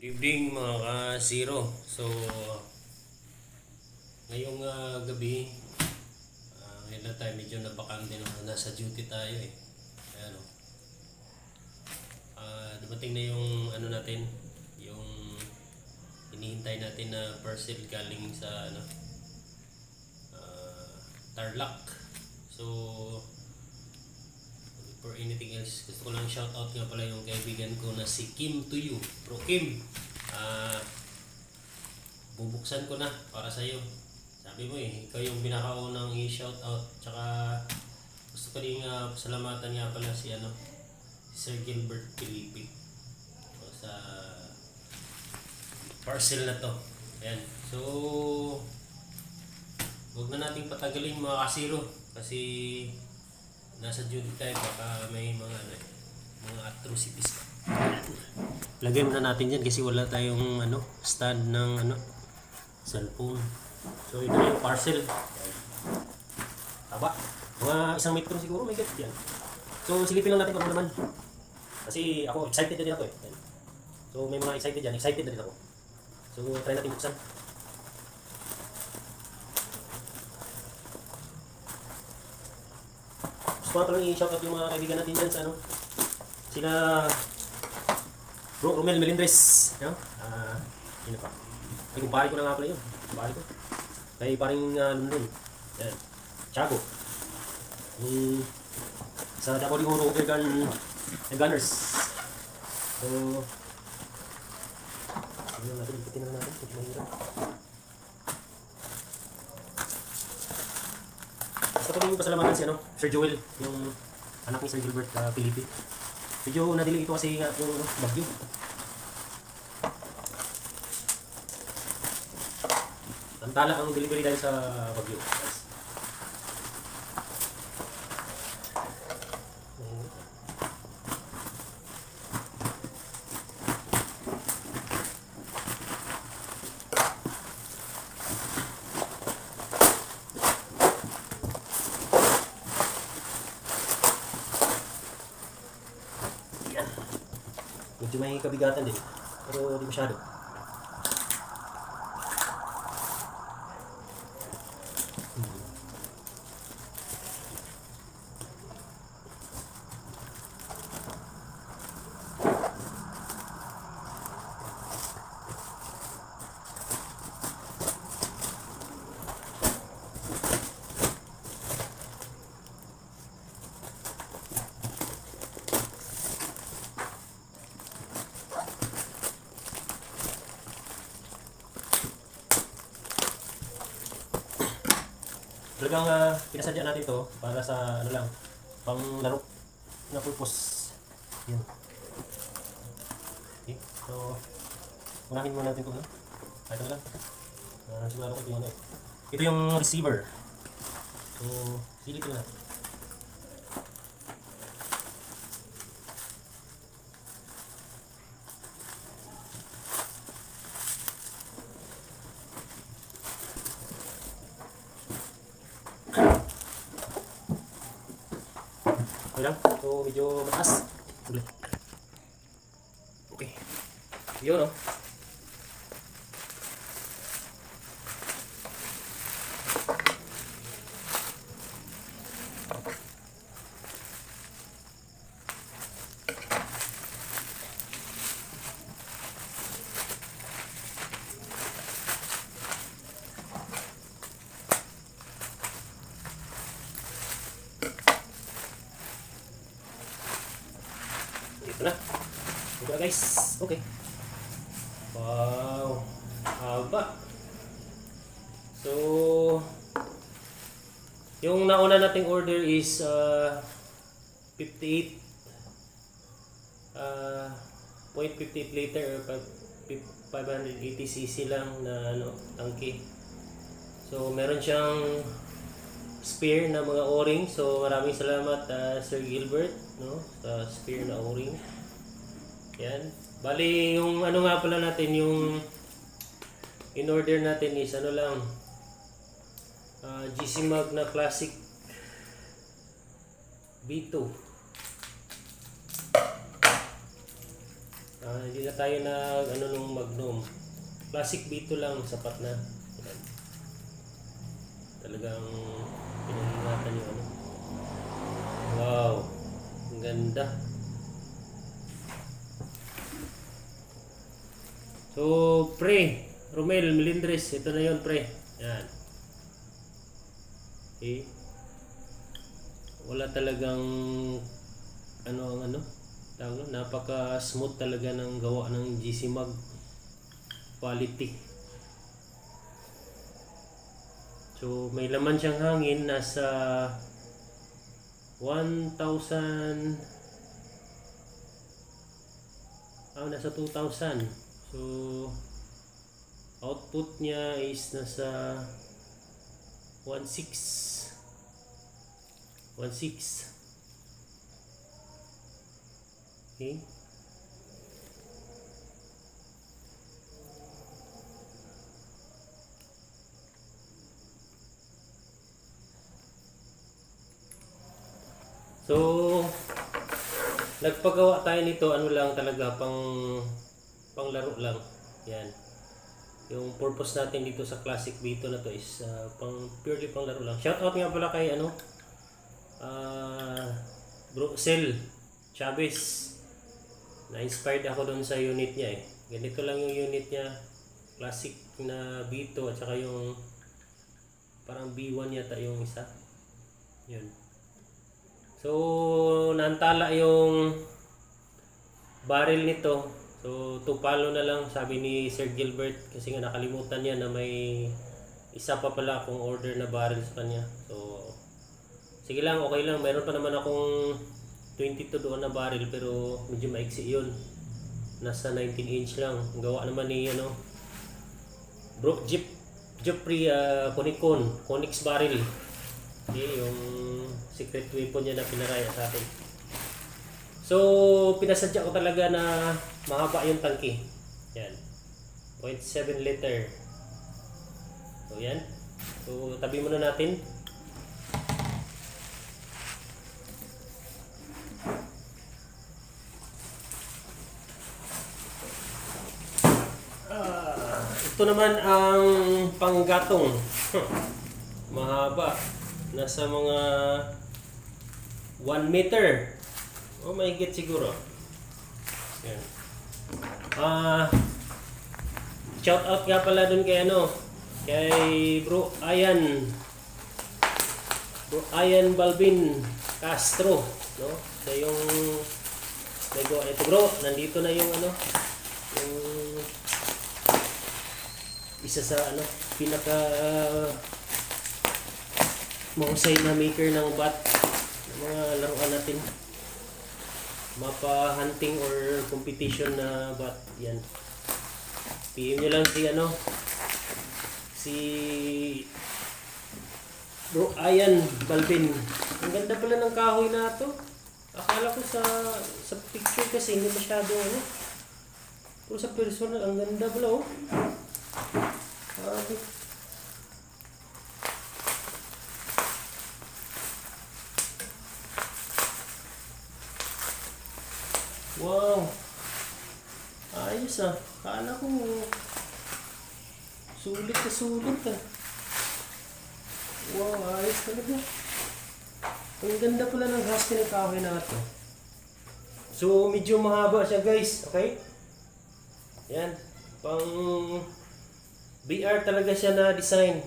Good evening mga ka-zero. So, ngayong gabi, ngayon na tayo medyo nabakante na nasa duty tayo eh. Ayan o. Dumating na yung ano natin, yung hinihintay natin na parcel galing sa Tarlac. So, before anything else, gusto ko lang shout out nga pala yung kaibigan ko na si Kim to you. Bro Kim, bubuksan ko na para sa iyo. Sabi mo eh, ikaw yung pinakaunang i-shout out. Tsaka gusto ko rin pasalamatan nga pala si Sir Gilbert Felipe sa parcel na to. Ayan. So, huwag na nating patagalin mga kasiro kasi nasa duty tayo, baka may mga atrocities. Lagay na natin yan kasi wala tayong stand ng cellphone. So ito na yung parcel. Taba. Mga 1 metro siguro may get yan. So silipin lang natin kung ano naman. Kasi ako excited na din ako eh. So may mga excited yan. Excited na din ako. So try natin buksan. Gusto ko lang i-shoutout yung mga kaibigan natin dyan sa sila Bro Romel Melindres, yun pa. Ay, kumpare ko na nga pala yun. Kumpare ko. Kay paring Lundon. Yan. Tiago. Sa Dapo de Oro Gunners. So, ano natin, ipitin na natin. Medyo mahirap. Gusto ko din yung pasalamatan si Sir Joel, yung anak ni Sir Gilbert Felipe. Medyo nadili ito kasi yung bagyo. Tantala ang delivery dahil sa bagyo. Medyo may kabigatan din, pero di masyado. Talagang pinasadya natin to para sa lang, pang laro na purpose. Yan. Okay, so unahin muna natin kung ito lang. Siguro ko ito ito yung receiver. So, silipin natin. Okay lang. So, medyo mataas. Okay. Yun, no? Ito na. Ito na guys. Okay. Wow. Haba. So, yung nauna nating order is 0.58 liter or 580cc lang na tangke. So, meron siyang spare na mga o-ring. So maraming salamat Sir Gilbert sa spare na o-ring. Yan. Bali yung nga pala natin, yung in order natin is lang GC Magna Classic B2. Hindi na tayo nung Magnum. Classic B2 lang, sapat na. Yan. Talagang pinag-ingatan yung ano. Wow, ang ganda. So, pre, Romel Melindres, ito na yon pre. Yan. Okay. Wala talagang napaka smooth talaga ng gawa ng GC Mag quality. So, may laman siyang hangin, nasa 1,000, nasa 2,000. So, output niya is nasa 1,600. Okay. So, nagpagawa tayo nito, ano lang talaga, panglaro lang. Yan. Yung purpose natin dito sa Classic B2 na to is purely panglaro lang. Shoutout nga pala kay Bro Sel Chavez. Na-inspired ako doon sa unit niya eh. Ganito lang yung unit niya. Classic na B2 at saka yung parang B1 yata yung isa. Yun. So, naantala yung barrel nito. So, tupalo na lang sabi ni Sir Gilbert kasi nga nakalimutan niya na may isa pa pala akong order na barrel sa kanya. So, sige lang, okay lang. Meron pa naman akong 22 doon na barrel pero medyo maiksi yun. Nasa 19 inch lang. Ang gawa naman ni Bro Jeffrey Conix barrel. Okay, yung secret weapon niya na pinaraya sa atin. So, pinasadya ko talaga na mahaba yung tangke. Yan. 0.7 liter. So, yan. So, tabi muna natin. Ito naman ang panggatong. Mahaba. Nasa mga 1 meter. Oh, may higit siguro. Yan. Shout out nga pala dun kay kay Bro Ian Balvin Castro, no? Siya yung nagawa nito, bro. Nandito na yung yung isa sa pinaka mahusay na maker ng bat ng mga laruan natin, mapa hunting or competition na bat. Yan, PM nyo lang si Bro Ian Balvin. Ang ganda pala ng kahoy na to. Akala ko sa picture kasi hindi masyado pero sa personal ang ganda pala Wow, ayos Kala ko sulit na sulit Wow, ayos talaga. Ang ganda pala ng husky ng kahoy na ito. So, medyo mahaba siya guys, okay? Yan, pang BR talaga siya na design.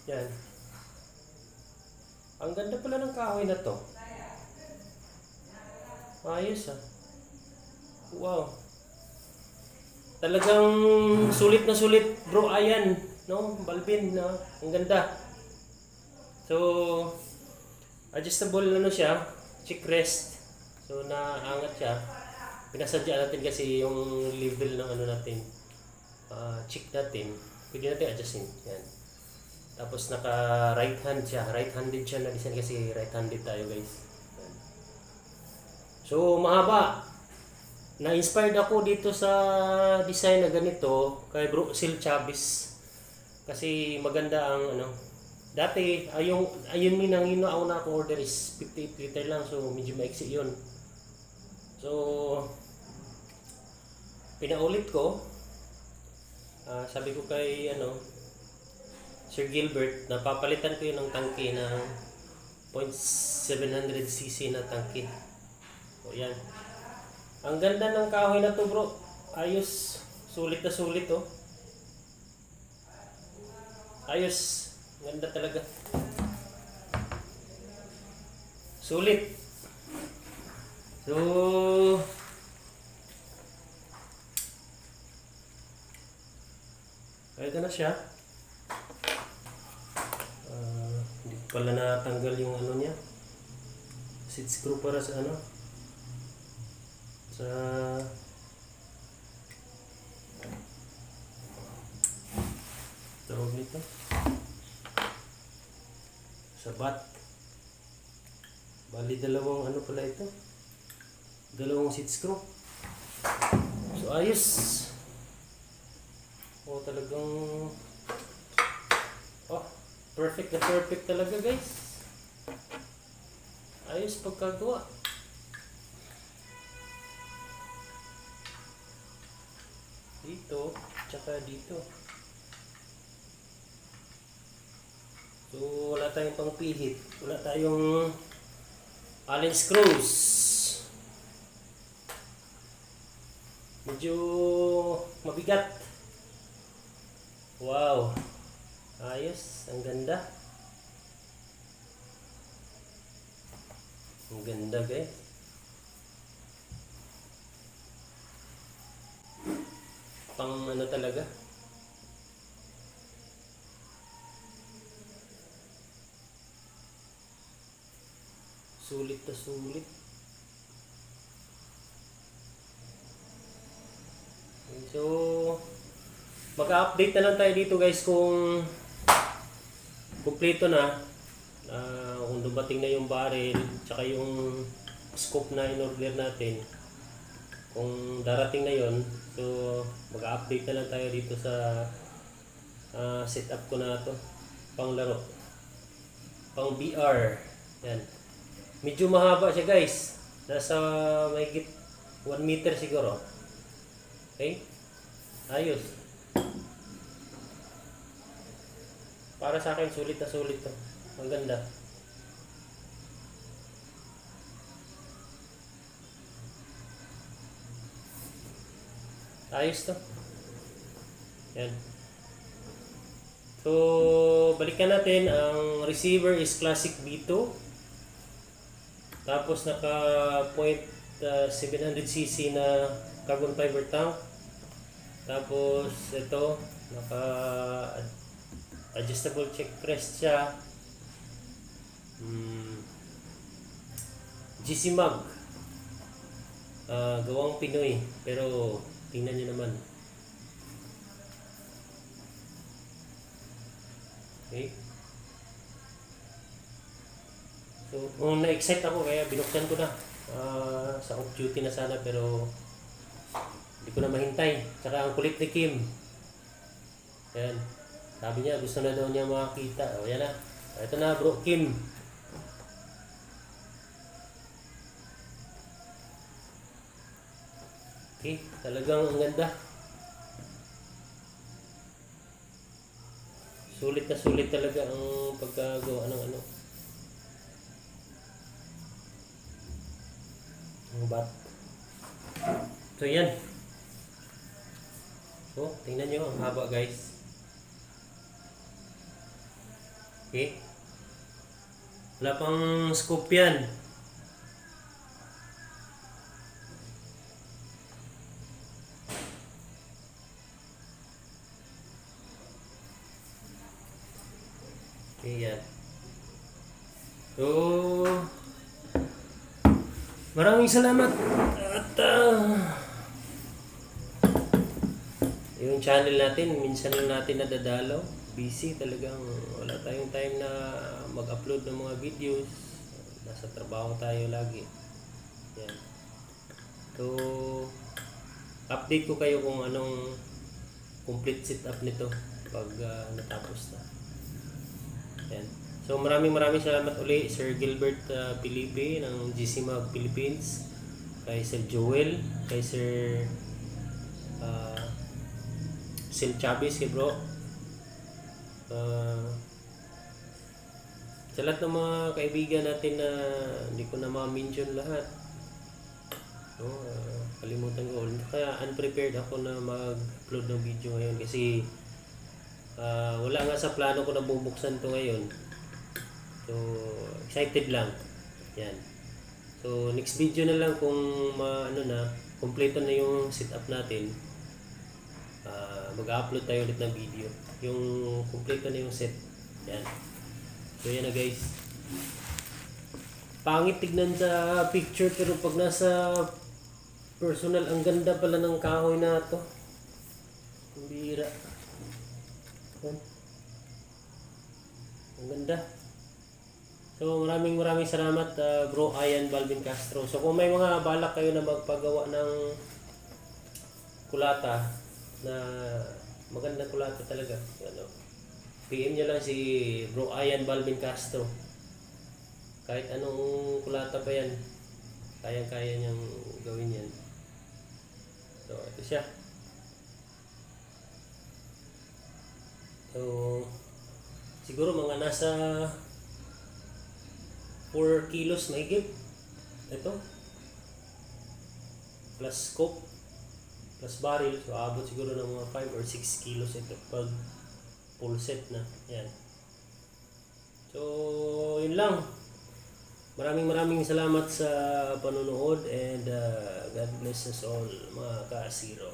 Yan. Ang ganda pala ng kahoy na to. Ayos Wow. Talagang sulit na sulit, Bro Ian, no? Balvin, no? Ang ganda. So, adjustable siya, cheek rest. So, naangat siya. Pinasadya natin kasi yung level ng natin. Cheek natin. Pwede natin adjustin. Yan. Tapos naka right hand siya. Right-handed siya na design kasi right-handed tayo guys. So, mahaba. Na-inspired ako dito sa design na ganito kay Bro Sil Chavez. Kasi maganda ang dati, ayun ang una akong order is 58 liter lang. So, medyo maiksi yun. So, pinaulit ko. Sabi ko kay Sir Gilbert, napapalitan ko yun ng tangke ng 0.700cc na tangke. O yan. Ang ganda ng kahoy na to, bro. Ayos. Sulit na sulit, oh. Ayos. Ganda talaga. Sulit. So, ito na siya. Hindi ko pala natanggal yung niya. Seat screw para sa sa tawag nito. Sa bat. Bali dalawang pala ito. Dalawang seat screw. So ayos. Talagang perfect na perfect talaga, guys. Ayos pagkagawa. Dito, tsaka dito. So wala tayong pangpihit. Wala tayong allen screws. Medyo mabigat. Wow. Ayos. Ang ganda. Ang ganda, guys. Pang talaga. Sulit na sulit. So, mag-update na lang tayo dito, guys, kung kumpleto na, kung dumating na yung barrel tsaka yung scope na in-order natin, kung darating na yon. So mag-update na lang tayo dito sa setup ko na to, pang laro, pang BR. Yan, medyo mahaba siya, guys, nasa mahigit 1 meter siguro. Okay, ayos. Para sa akin, sulit na sulit to. Ang ganda. Ayos to. Yan. So, balikan natin. Ang receiver is Classic B2. Tapos naka 0.700cc na carbon fiber tank. Tapos ito, naka adjustable check rest siya. GC Mag. Gawang Pinoy. Pero tingnan nyo naman. Okay. So, na-excite ako kaya binuksan ko na. Sa off duty na sana pero hindi ko na mahintay. Tsaka ang kulit ni Kim. Ayan. Sabi niya, gusto na daw niya makakita. O, yan na. Ito na, bro, Kim. Okay, talagang ang ganda. Sulit na sulit talaga ang pagkagawa ng ang bat. So, yan. So, tingnan nyo, ang haba, guys. Okay. Wala pang scoop yan. Okay, yan. So, maraming salamat. At yung channel natin, minsan lang natin nadadalaw. Busy talagang, wala tayong time na mag-upload ng mga videos. Nasa trabaho tayo lagi. Yan. So, update ko kayo kung anong complete setup nito pag natapos na. Yan. So maraming salamat uli Sir Gilbert Felipe ng GC Mag Philippines, kay Sir Joel, kay Sir Sil Chavez kay bro. Ah, sa lahat ng mga kaibigan natin na hindi ko na ma-mention lahat. No, kalimutan ko. Kaya unprepared ako na mag-upload ng video ngayon kasi wala nga sa plano ko na bubuksan to ngayon. So, excited lang. Yan. So, next video na lang kung kompleto na yung setup natin. Mag-upload tayo ulit ng video. Yung kompleto na yung set. Yan. So, yan na guys. Pangit tignan sa picture pero pag nasa personal, ang ganda pala ng kahoy na to. Ang bihira. Yan. Ang ganda. So maraming salamat Bro Ian Balvin Castro. So kung may mga balak kayo na magpagawa ng kulata na magandang kulata talaga, ano, PM nyo lang si Bro Ian Balvin Castro. Kahit anong kulata pa yan, kayang-kaya niyang gawin yan. So ito siya. So siguro mga nasa 4 kilos mahigit. Ito. Plus scope. Plus barrel. So abot siguro ng mga 5 or 6 kilos ito pag full set na. Yan. So yun lang. Maraming salamat sa panonood and God bless us all mga ka-zero.